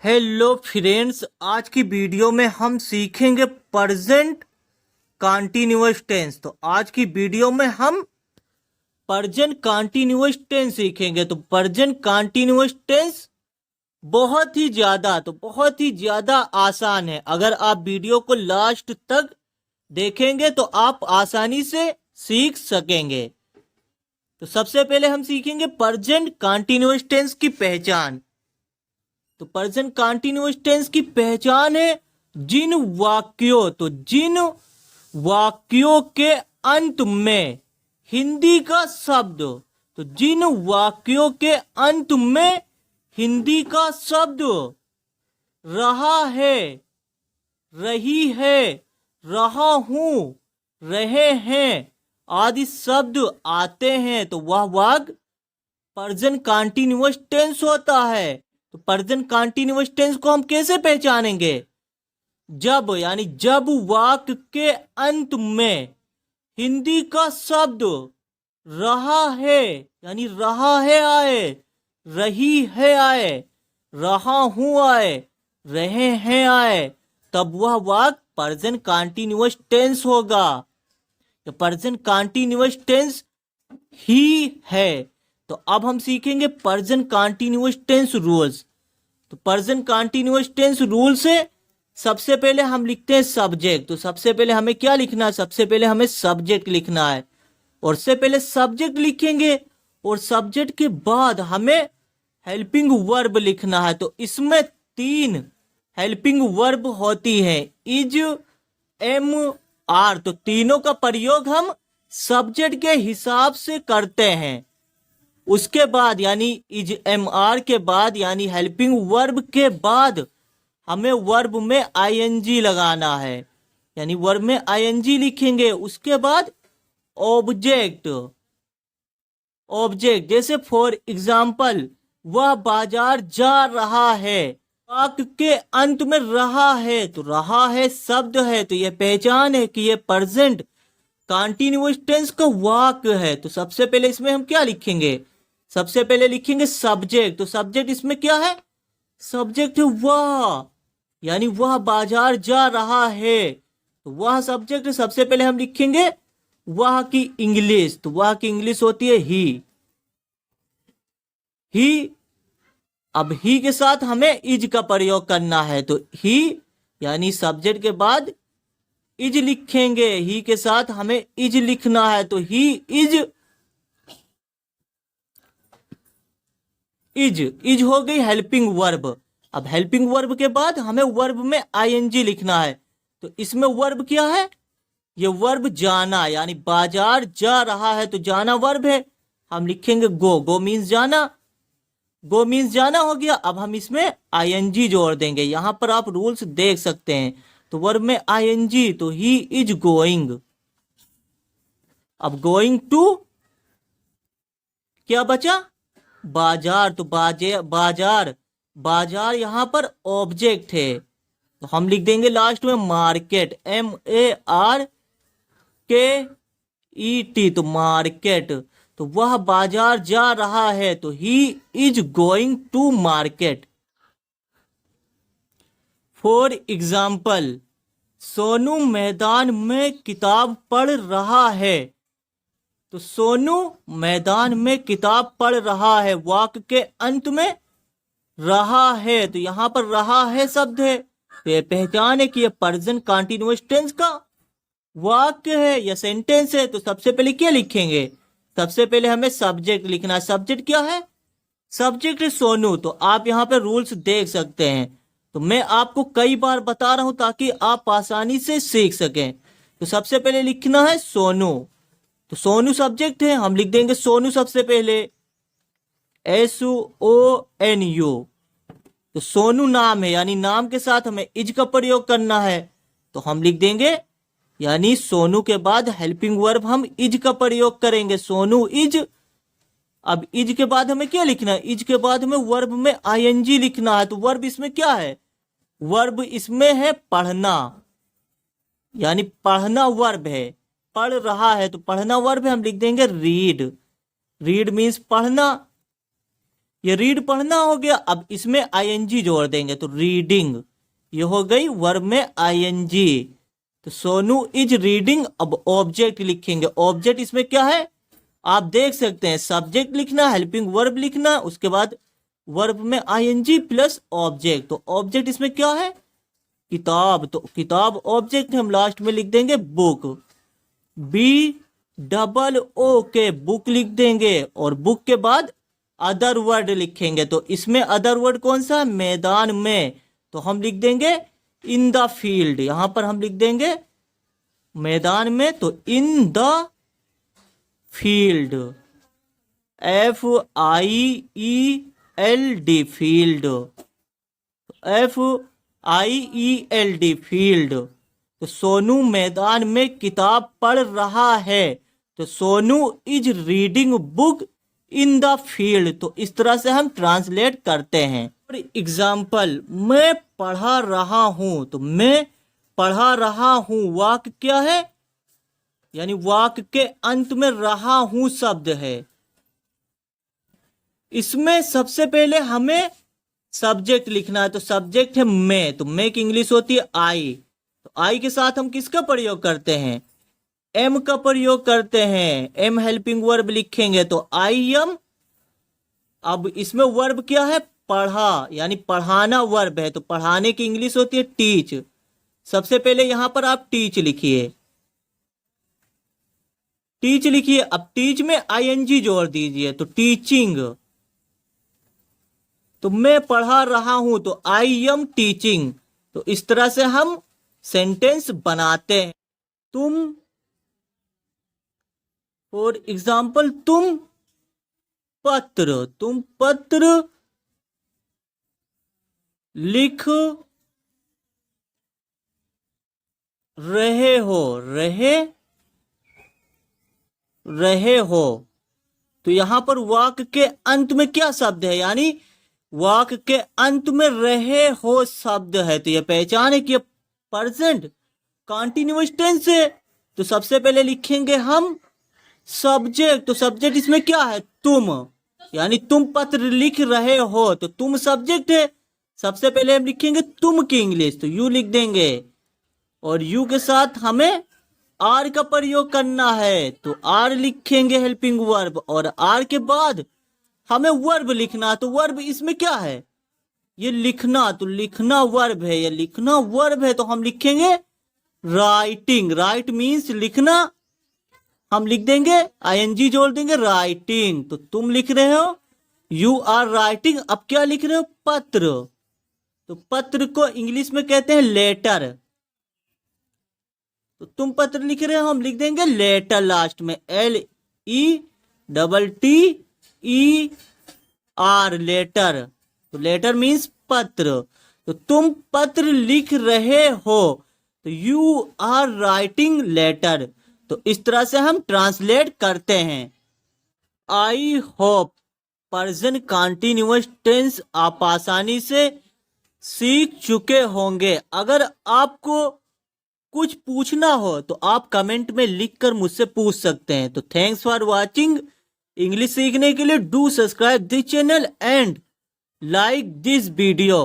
Hello friends, आज की video में हम सीखेंगे प्रेजेंट कंटीन्यूअस टेंस। तो आज की वीडियो में हम प्रेजेंट कंटीन्यूअस टेंस सीखेंगे। तो प्रेजेंट कंटीन्यूअस टेंस बहुत ही ज्यादा आसान है। अगर आप वीडियो को लास्ट तक देखेंगे तो आप आसानी से सीख सकेंगे। तो सबसे पहले हम सीखेंगे प्रेजेंट कंटीन्यूअस टेंस की पहचान। तो प्रेजेंट कंटीन्यूअस टेंस की पहचान है जिन वाक्यों के अंत में हिंदी का शब्द तो जिन वाक्यों के अंत में हिंदी का शब्द रहा है, रही है, रहा हूं, रहे हैं आदि शब्द आते हैं तो वह वाक्य प्रेजेंट कंटीन्यूअस टेंस होता है। तो प्रेजेंट कंटीन्यूअस टेंस को हम कैसे पहचानेंगे? जब वाक्य के अंत में हिंदी का शब्द रहा है यानी रहा है आए, रही है आए, रहा हूं आए, रहे हैं आए, तब वह वाक्य प्रेजेंट कंटीन्यूअस टेंस होगा। तो प्रेजेंट कंटीन्यूअस टेंस ही है। तो अब हम सीखेंगे प्रेजेंट कंटीन्यूअस टेंस रूल्स। तो प्रेजेंट कंटीन्यूअस टेंस रूल से सबसे पहले हम लिखते हैं सब्जेक्ट। तो सबसे पहले हमें क्या लिखना है? सबसे पहले हमें सब्जेक्ट लिखना है। और से पहले सब्जेक्ट लिखेंगे और सब्जेक्ट के बाद हमें हेल्पिंग वर्ब लिखना है। तो इसमें 3 हेल्पिंग वर्ब होती है, इज, एम, आर। तो तीनों का प्रयोग हम सब्जेक्ट के हिसाब से करते हैं। उसके बाद यानी इज एम आर के बाद यानी हेल्पिंग वर्ब के बाद हमें वर्ब में आईएनजी लगाना है, यानी वर्ब में आईएनजी लिखेंगे। उसके बाद ऑब्जेक्ट जैसे फॉर एग्जाम्पल वह बाजार जा रहा है। वाक्य के अंत में रहा है तो रहा है शब्द है, तो यह पहचान है कि यह प्रेजेंट कंटीन्यूअस टेंस का वाक्य है। तो सबसे पहले इसमें हम क्या लिखेंगे? सबसे पहले लिखेंगे सब्जेक्ट। तो सब्जेक्ट इसमें क्या है? सब्जेक्ट है वह, यानी वह बाजार जा रहा है तो वह सब्जेक्ट। सबसे पहले हम लिखेंगे वह की इंग्लिश। तो वह की इंग्लिश होती है ही। अब ही के साथ हमें इज का प्रयोग करना है। तो ही यानी सब्जेक्ट के बाद इज लिखेंगे। ही के साथ हमें इज लिखना है। तो ही इज हो गई हेल्पिंग वर्ब। अब हेल्पिंग वर्ब के बाद हमें वर्ब में आईएनजी लिखना है। तो इसमें वर्ब क्या है? ये वर्ब जाना, यानी बाजार जा रहा है तो जाना वर्ब है। हम लिखेंगे गो मीन्स जाना, गो मीन्स जाना हो गया। अब हम इसमें आईएनजी जोड़ देंगे। यहां पर आप रूल्स देख सकते हैं। तो वर्ब में आईएनजी, तो ही इज गोइंग। अब गोइंग टू क्या बचा? बाजार। तो बाजार यहां पर ऑब्जेक्ट है तो हम लिख देंगे लास्ट में मार्केट, MARKET। तो मार्केट, तो वह बाजार जा रहा है तो he is going to market. For example Sonu मैदान में किताब पढ़ रहा है। तो सोनू मैदान में किताब पढ़ रहा है, वाक्य के अंत में रहा है तो यहां पर रहा है शब्द है। तो यह पहचान है कि यह प्रेजेंट कंटीन्यूअस टेंस का वाक्य है या सेंटेंस है। तो सबसे पहले क्या लिखेंगे? सबसे पहले हमें सब्जेक्ट लिखना है। सब्जेक्ट क्या है? सब्जेक्ट है सोनू। तो आप यहाँ पे रूल्स देख सकते हैं। तो मैं आपको कई बार बता रहा हूं ताकि आप आसानी से सीख सकें। तो सबसे पहले लिखना है सोनू। तो सोनू सब्जेक्ट है, हम लिख देंगे सोनू सबसे पहले, SONU। तो सोनू नाम है, यानी नाम के साथ हमें इज का प्रयोग करना है तो हम लिख देंगे, यानी सोनू के बाद हेल्पिंग वर्ब हम इज का प्रयोग करेंगे, सोनू इज। अब इज के बाद हमें क्या लिखना है? इज के बाद हमें वर्ब में आईएनजी लिखना है। तो वर्ब इसमें क्या है? वर्ब इसमें है पढ़ना, यानी पढ़ना वर्ब है। पढ़ रहा है तो पढ़ना वर्ब है, हम लिख देंगे रीड। रीड मीन्स पढ़ना। ये रीड पढ़ना हो गया। अब इसमें आईएनजी जोड़ देंगे तो रीडिंग, ये हो गई वर्ब में आईएनजी। तो सोनू इज रीडिंग। अब ऑब्जेक्ट लिखेंगे। ऑब्जेक्ट इसमें क्या है आप देख सकते हैं, सब्जेक्ट लिखना, हेल्पिंग वर्ब लिखना, उसके बाद वर्ब में आईएनजी प्लस ऑब्जेक्ट। तो ऑब्जेक्ट इसमें क्या है किताब, तो किताब ऑब्जेक्ट हम लास्ट में लिख देंगे बुक, BOO के बुक लिख देंगे। और बुक के बाद अदर वर्ड लिखेंगे। तो इसमें अदर वर्ड कौन सा, मैदान में, तो हम लिख देंगे इन द फील्ड। यहां पर हम लिख देंगे मैदान में, तो in the field, FIELD field, FIELD field. तो सोनू मैदान में किताब पढ़ रहा है, तो Sonu is reading book in the field. तो इस तरह से हम ट्रांसलेट करते हैं। फॉर एग्जाम्पल, मैं पढ़ा रहा हूं, तो मैं पढ़ा रहा हूं वाक्य क्या है, यानी वाक्य के अंत में रहा हूं शब्द है। इसमें सबसे पहले हमें सब्जेक्ट लिखना है। तो सब्जेक्ट है मैं, तो मैं की इंग्लिश होती है आई। तो आई के साथ हम किसका प्रयोग करते हैं, एम का प्रयोग करते हैं। एम हेल्पिंग वर्ब लिखेंगे तो आई एम। अब इसमें वर्ब क्या है, पढ़ा, यानी पढ़ाना वर्ब है। तो पढ़ाने की इंग्लिश होती है टीच। सबसे पहले यहां पर आप टीच लिखिए, टीच लिखिए। अब टीच में आईएनजी जोड़ दीजिए, तो टीचिंग। तो मैं पढ़ा रहा हूं, तो आई एम टीचिंग। तो इस तरह से हम सेंटेंस बनाते हैं। तुम, फॉर एग्जाम्पल, तुम पत्र लिख रहे हो। तो यहां पर वाक्य के अंत में क्या शब्द है, यानी वाक्य के अंत में रहे हो शब्द है। तो यह पहचान है कि प्रेजेंट कंटीन्यूअस टेंस है। तो सबसे पहले लिखेंगे हम सब्जेक्ट। तो सब्जेक्ट इसमें क्या है, तुम, यानी तुम पत्र लिख रहे हो, तो तुम सब्जेक्ट है। सबसे पहले हम लिखेंगे तुम की इंग्लिश, तो यू लिख देंगे। और यू के साथ हमें आर का प्रयोग करना है, तो आर लिखेंगे हेल्पिंग वर्ब। और आर के बाद हमें वर्ब लिखना, तो वर्ब इसमें क्या है, ये लिखना। तो लिखना वर्ब है, ये लिखना वर्ब है। तो हम लिखेंगे राइटिंग। राइट मीन्स लिखना, हम लिख देंगे आईएनजी जोड़ देंगे राइटिंग। तो तुम लिख रहे हो, यू आर राइटिंग। अब क्या लिख रहे हो, पत्र। तो पत्र को इंग्लिश में कहते हैं लेटर। तो तुम पत्र लिख रहे हो, हम लिख देंगे लेटर लास्ट में, LETTER, लेटर। तो लेटर मीन्स पत्र। तो तुम पत्र लिख रहे हो, तो यू आर राइटिंग लेटर। तो इस तरह से हम ट्रांसलेट करते हैं। I hope present continuous tense आप आसानी से सीख चुके होंगे। अगर आपको कुछ पूछना हो तो आप कमेंट में लिखकर मुझसे पूछ सकते हैं। तो थैंक्स फॉर वॉचिंग। इंग्लिश सीखने के लिए do subscribe this channel and like this video.